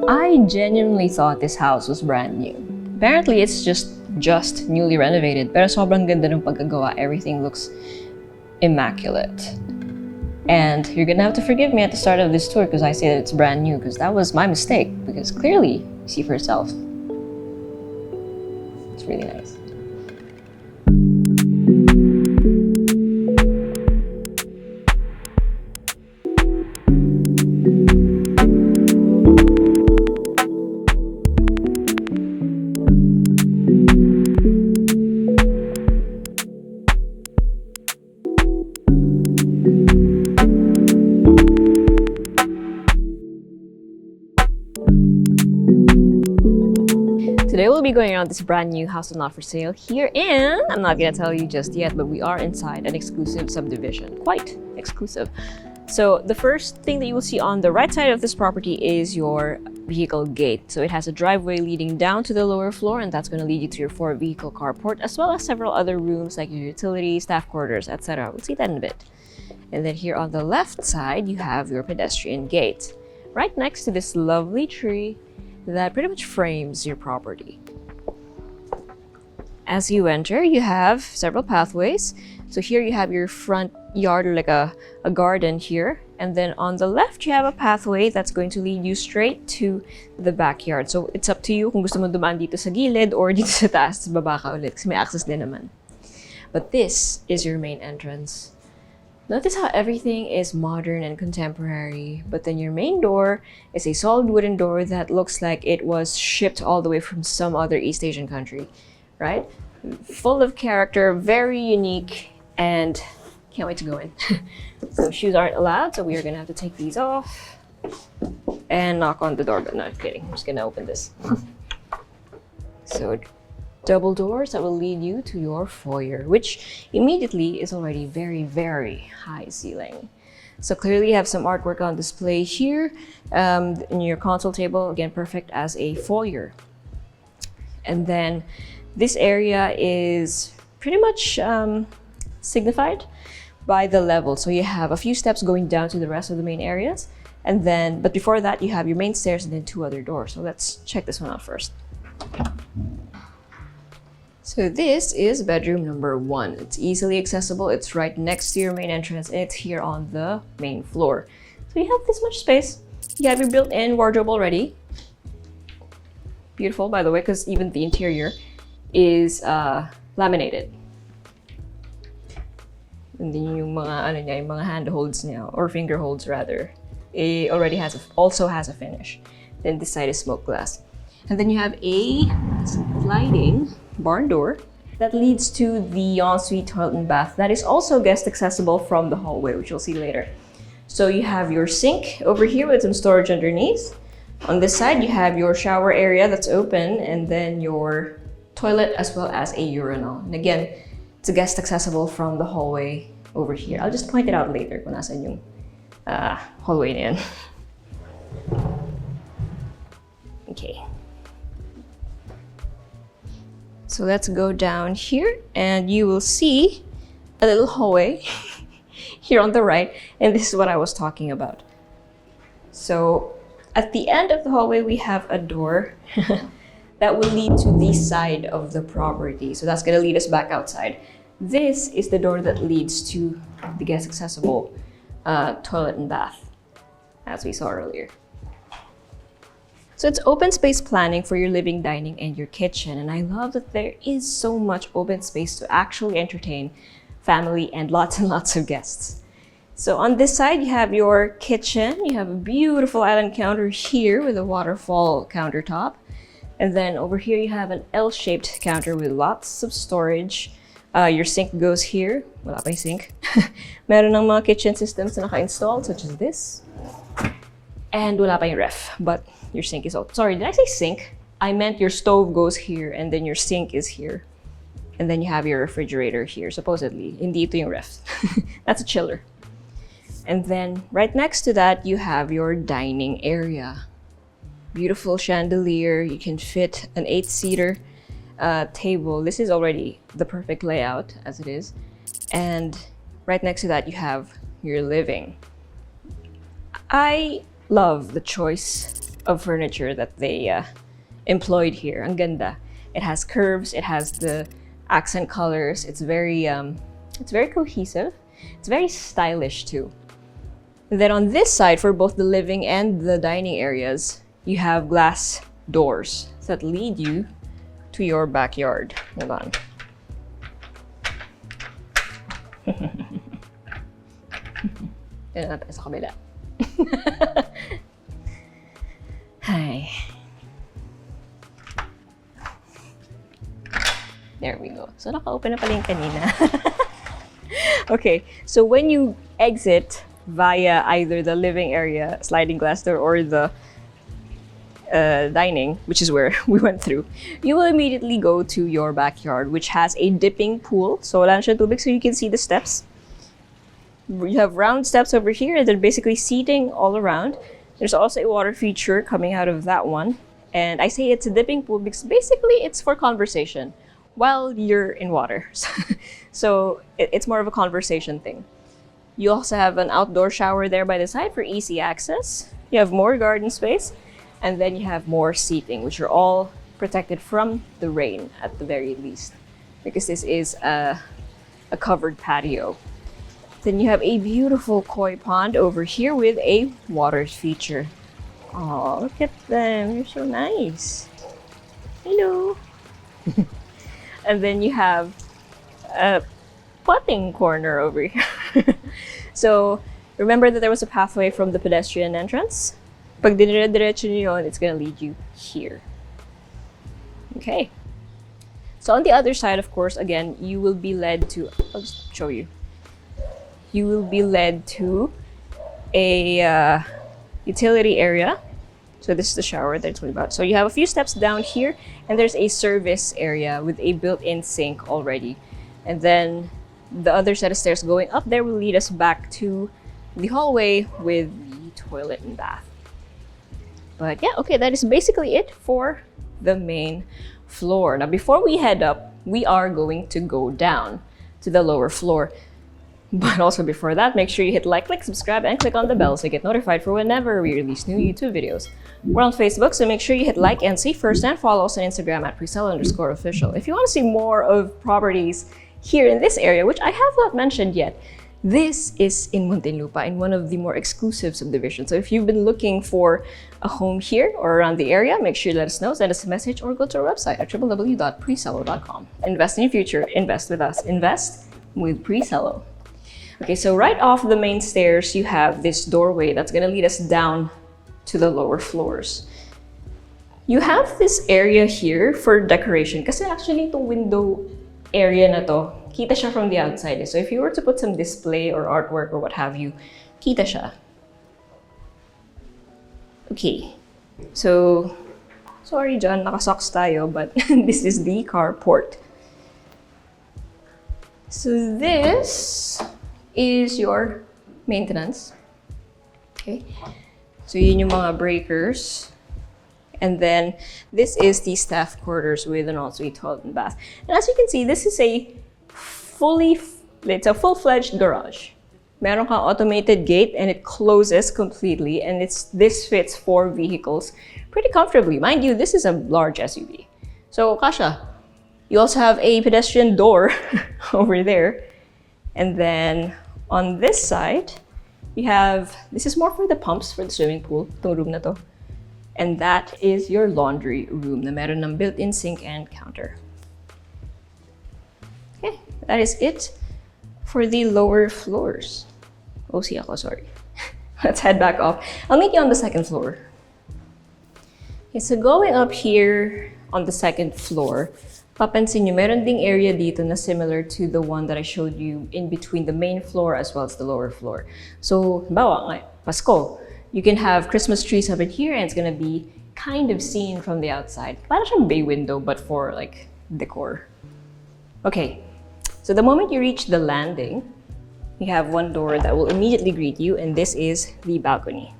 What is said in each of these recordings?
I genuinely thought this house was brand new. Apparently, it's just newly renovated, pero sobrang ganda ng pagkagawa. Everything looks immaculate. And you're gonna have to forgive me at the start of this tour because I say that it's brand new, because that was my mistake, because clearly, you see for yourself. It's really nice. Today we'll be going around this brand new house not for sale here in, I'm not gonna tell you just yet, but we are inside an exclusive subdivision. Quite exclusive. So the first thing that you will see on the right side of this property is your vehicle gate. So it has a driveway leading down to the lower floor, and that's going to lead you to your 4-vehicle carport, as well as several other rooms like your utilities, staff quarters, etc. We'll see that in a bit. And then here on the left side, you have your pedestrian gate, right next to this lovely tree that pretty much frames your property. As you enter, you have several pathways. So here you have your front yard, or like a garden here. And then on the left, you have a pathway that's going to lead you straight to the backyard. So it's up to you kung gusto mo dumaan dito sa gilid or dito sa taas, baba ka ulit kasi may access din naman. But this is your main entrance. Notice how everything is modern and contemporary, but then your main door is a solid wooden door that looks like it was shipped all the way from some other East Asian country, right? Full of character, very unique, and can't wait to go in. So shoes aren't allowed, so we are gonna have to take these off and knock on the door, but not kidding, I'm just gonna open this. So double doors that will lead you to your foyer, which immediately is already very, very high ceiling. So clearly you have some artwork on display here in your console table, again, perfect as a foyer. And then this area is pretty much signified by the level. So you have a few steps going down to the rest of the main areas. And then, but before that, you have your main stairs and then 2 other doors. So let's check this one out first. So this is bedroom number 1. It's easily accessible. It's right next to your main entrance, and it's here on the main floor. So you have this much space. You have your built-in wardrobe already. Beautiful, by the way, because even the interior is laminated. And then yung mga yung mga handholds niya, or finger holds rather, it already also has a finish. Then this side is smoke glass. And then you have a sliding barn door that leads to the ensuite toilet and bath that is also guest accessible from the hallway, which you'll see later. So you have your sink over here with some storage underneath. On this side, you have your shower area that's open, and then your toilet as well as a urinal. And again, it's a guest accessible from the hallway over here. I'll just point it out later kung nasan yung hallway na yan. Okay. So let's go down here, and you will see a little hallway here on the right, and this is what I was talking about. So at the end of the hallway, we have a door that will lead to the side of the property. So that's gonna lead us back outside. This is the door that leads to the guest accessible toilet and bath, as we saw earlier. So it's open space planning for your living, dining, and your kitchen. And I love that there is so much open space to actually entertain family and lots of guests. So on this side, you have your kitchen. You have a beautiful island counter here with a waterfall countertop. And then over here, you have an L-shaped counter with lots of storage. Your sink goes here. Wala pa yung sink. Meron ng mga kitchen systems na naka-installed, such as this. And wala pa yung ref, but your sink is out. Sorry, did I say sink? I meant your stove goes here, and then your sink is here. And then you have your refrigerator here, supposedly. Hindi ito yung ref. That's a chiller. And then right next to that, you have your dining area. Beautiful chandelier. You can fit an 8-seater table. This is already the perfect layout as it is. And right next to that, you have your living. I love the choice of furniture that they employed here. Ang ganda. It has curves, it has the accent colors. It's very cohesive. It's very stylish too. And then on this side, for both the living and the dining areas, you have glass doors that lead you to your backyard. Hold on. Tignan natin sa kabila. Hi. There we go. So naka-open na pala yung kanina. Okay, so when you exit via either the living area sliding glass door or the dining, which is where we went through, you will immediately go to your backyard, which has a dipping pool. So wala na siya tubig, so you can see the steps. You have round steps over here, and then basically seating all around. There's also a water feature coming out of that one. And I say it's a dipping pool because basically it's for conversation while you're in water. So it's more of a conversation thing. You also have an outdoor shower there by the side for easy access. You have more garden space, and then you have more seating, which are all protected from the rain at the very least, because this is a covered patio. Then you have a beautiful koi pond over here with a water feature. Oh, look at them. You're so nice. Hello. And then you have a potting corner over here. So remember that there was a pathway from the pedestrian entrance? Pag dinire-diretso niyo yun, it's gonna lead you here. Okay. So on the other side, of course, again, you will be led to, I'll just show you. You will be led to a utility area. So this is the shower that I told you about. So you have a few steps down here, and there's a service area with a built-in sink already. And then the other set of stairs going up there will lead us back to the hallway with the toilet and bath. But yeah, okay, that is basically it for the main floor. Now, before we head up, we are going to go down to the lower floor. But also before that, make sure you hit like, click subscribe, and click on the bell so you get notified for whenever we release new YouTube videos. We're on Facebook, so make sure you hit like and see first, and follow us on Instagram at Presello_official. If you want to see more of properties here in this area, which I have not mentioned yet, this is in Muntinlupa, in one of the more exclusive subdivisions. So if you've been looking for a home here or around the area, make sure you let us know, send us a message, or go to our website at www.presello.com. Invest in your future, invest with us, invest with Presello. Okay, so right off the main stairs, you have this doorway that's gonna lead us down to the lower floors. You have this area here for decoration, kasi actually itong window area na to, kita siya from the outside. So if you were to put some display or artwork or what have you, kita siya. Okay, so sorry John, nakasocks tayo, but this is the carport. So this is your maintenance. Okay, so yun yung mga breakers. And then this is the staff quarters with an ensuite toilet and bath. And as you can see, this is it's a full-fledged garage. Meron kang automated gate, and it closes completely, and this fits 4 vehicles pretty comfortably. Mind you, this is a large SUV. So kasha. You also have a pedestrian door over there. And then on this side, you have, this is more for the pumps for the swimming pool, itong room na to. And that is your laundry room na meron ng built-in sink and counter. Okay, that is it for the lower floors. OC ako, sorry. Let's head back up. I'll meet you on the second floor. Okay, so going up here on the second floor, papansin nyo, meron ding area dito na similar to the one that I showed you in between the main floor as well as the lower floor. So, halimbawa, Pasko, you can have Christmas trees up in here, and it's gonna be kind of seen from the outside. Parang siyang bay window, but for like decor. Okay, so the moment you reach the landing, you have one door that will immediately greet you, and this is the balcony.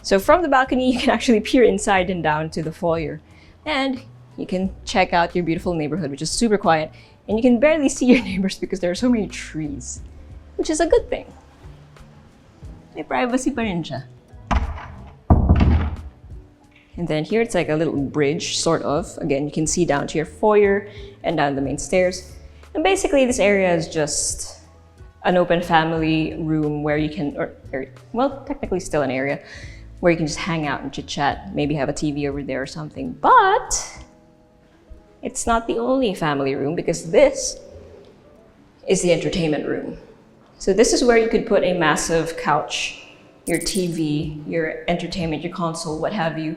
So from the balcony, you can actually peer inside and down to the foyer. And you can check out your beautiful neighborhood, which is super quiet, and you can barely see your neighbors because there are so many trees, which is a good thing. May privacy pa rin siya. And then here it's like a little bridge, sort of. Again, you can see down to your foyer and down the main stairs. And basically this area is just an open family room where you can, well, technically still an area where you can just hang out and chit chat, maybe have a TV over there or something. But it's not the only family room, because this is the entertainment room. So this is where you could put a massive couch, your TV, your entertainment, your console, what have you.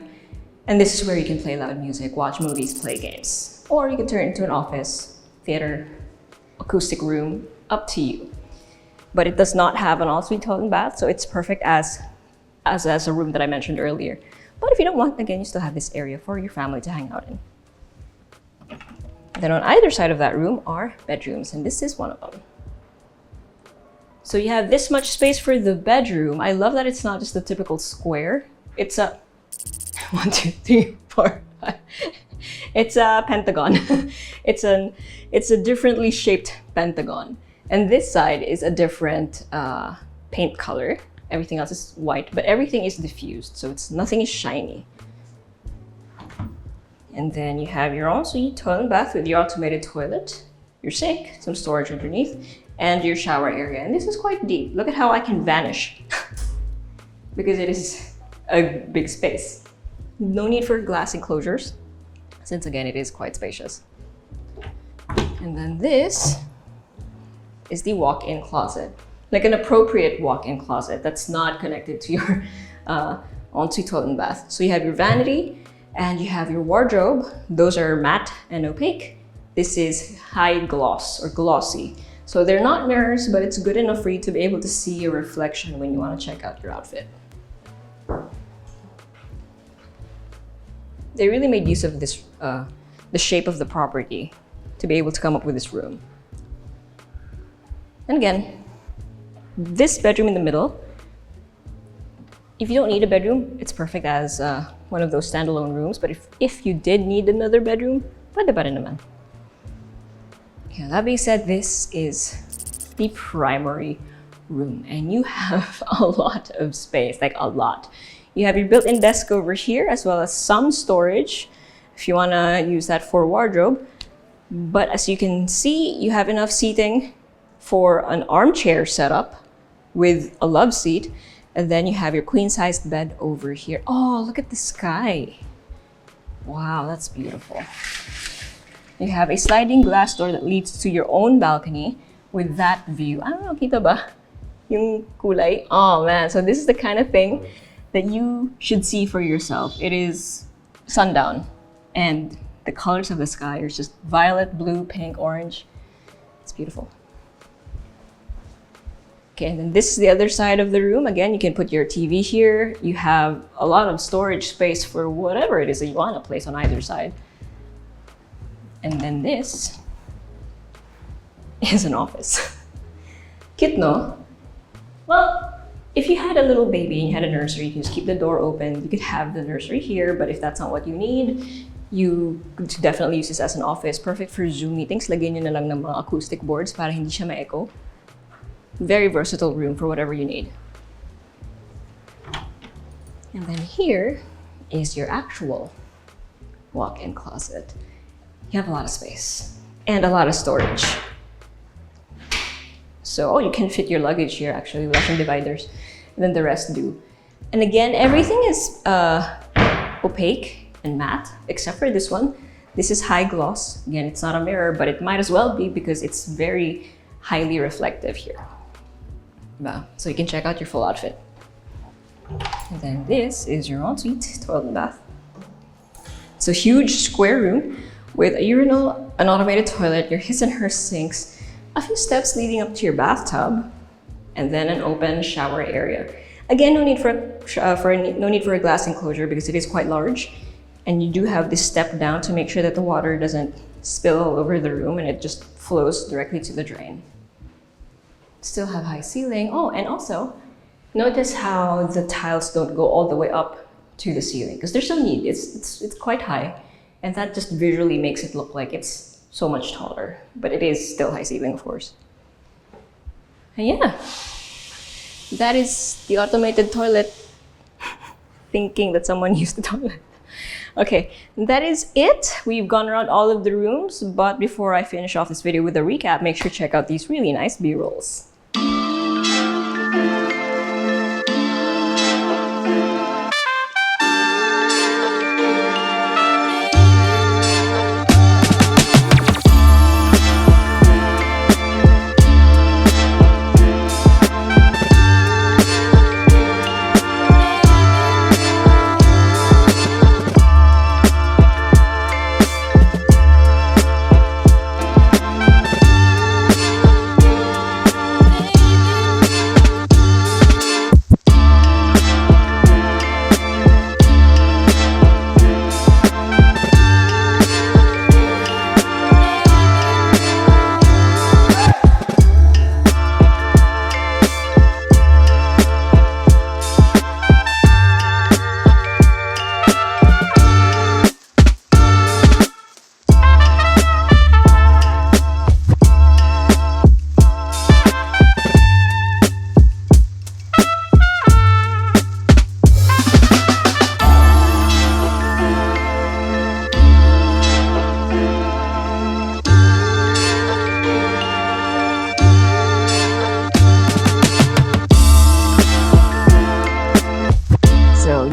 And this is where you can play loud music, watch movies, play games. Or you can turn it into an office, theater, acoustic room, up to you. But it does not have an ensuite toilet and bath, so it's perfect as a room that I mentioned earlier. But if you don't want, again, you still have this area for your family to hang out in. Then on either side of that room are bedrooms, and this is one of them. So you have this much space for the bedroom. I love that it's not just a typical square. It's a 1, 2, 3, 4, 5. It's a pentagon. It's a differently shaped pentagon. And this side is a different paint color. Everything else is white, but everything is diffused, so nothing is shiny. And then you have your ensuite toilet and bath with your automated toilet, your sink, some storage underneath, and your shower area. And this is quite deep. Look at how I can vanish because it is a big space. No need for glass enclosures, since again, it is quite spacious. And then this is the walk-in closet, like an appropriate walk-in closet that's not connected to your ensuite toilet and bath. So you have your vanity and you have your wardrobe. Those are matte and opaque. This is high gloss or glossy. So they're not mirrors, but it's good enough for you to be able to see your reflection when you want to check out your outfit. They really made use of this, the shape of the property to be able to come up with this room. And again, this bedroom in the middle, if you don't need a bedroom, it's perfect as one of those standalone rooms. But if you did need another bedroom, pwede pa rin naman. Yeah, that being said, this is the primary room, and you have a lot of space, like a lot. You have your built-in desk over here, as well as some storage if you want to use that for wardrobe. But as you can see, you have enough seating for an armchair setup with a love seat, and then you have your queen-sized bed over here. Oh, look at the sky. Wow, that's beautiful. You have a sliding glass door that leads to your own balcony with that view. I don't know, kita ba? Yung kulay? Oh man, so this is the kind of thing that you should see for yourself. It is sundown, and the colors of the sky are just violet, blue, pink, orange. It's beautiful. Okay, and then this is the other side of the room. Again, you can put your TV here. You have a lot of storage space for whatever it is that you want to place on either side. And then this is an office. Cute, no? Well, if you had a little baby and you had a nursery, you can just keep the door open. You could have the nursery here, but if that's not what you need, you could definitely use this as an office. Perfect for Zoom meetings. Lagyan nyo na lang ng mga acoustic boards para hindi siya ma-echo. Very versatile room for whatever you need. And then here is your actual walk-in closet. You have a lot of space and a lot of storage. So you can fit your luggage here actually with some dividers, and then the rest do. And again, everything is opaque and matte, except for this one. This is high gloss. Again, it's not a mirror, but it might as well be because it's very highly reflective here. So you can check out your full outfit. And then this is your ensuite toilet and bath. It's a huge square room with a urinal, an automated toilet, your his and her sinks, a few steps leading up to your bathtub, and then an open shower area. Again, no need for a glass enclosure because it is quite large, and you do have this step down to make sure that the water doesn't spill all over the room and it just flows directly to the drain. Still have high ceiling. Oh, and also notice how the tiles don't go all the way up to the ceiling because there's no need. It's quite high, and that just visually makes it look like it's so much taller, but it is still high ceiling, of course. And yeah, that is the automated toilet. Thinking that someone used the toilet. Okay, that is it. We've gone around all of the rooms, but before I finish off this video with a recap, make sure to check out these really nice B-rolls.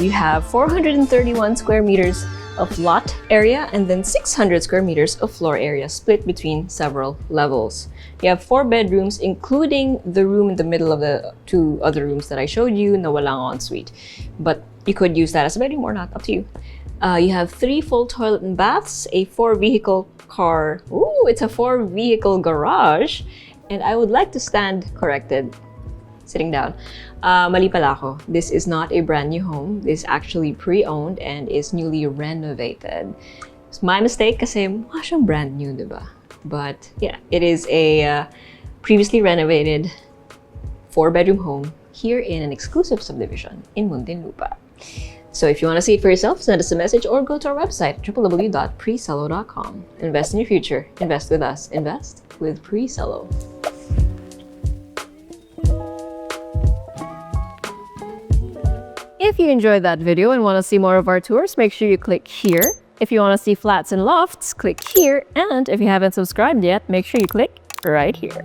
You have 431 square meters of lot area and then 600 square meters of floor area split between several levels. You have 4 bedrooms, including the room in the middle of the 2 other rooms that I showed you, na walang ensuite. But you could use that as a bedroom or not, up to you. You have 3 full toilet and baths, a 4-vehicle car. Ooh, it's a 4-vehicle garage. And I would like to stand corrected. Sitting down. Mali pala ako. This is not a brand new home. This is actually pre-owned and is newly renovated. It's my mistake kasi mukha siyang brand new, diba? But yeah, it is a previously renovated 4-bedroom home here in an exclusive subdivision in Muntinlupa. So if you want to see it for yourself, send us a message or go to our website, www.presello.com. Invest in your future. Invest with us. Invest with Presello. If you enjoyed that video and want to see more of our tours, make sure you click here. If you want to see flats and lofts, click here. And if you haven't subscribed yet, make sure you click right here.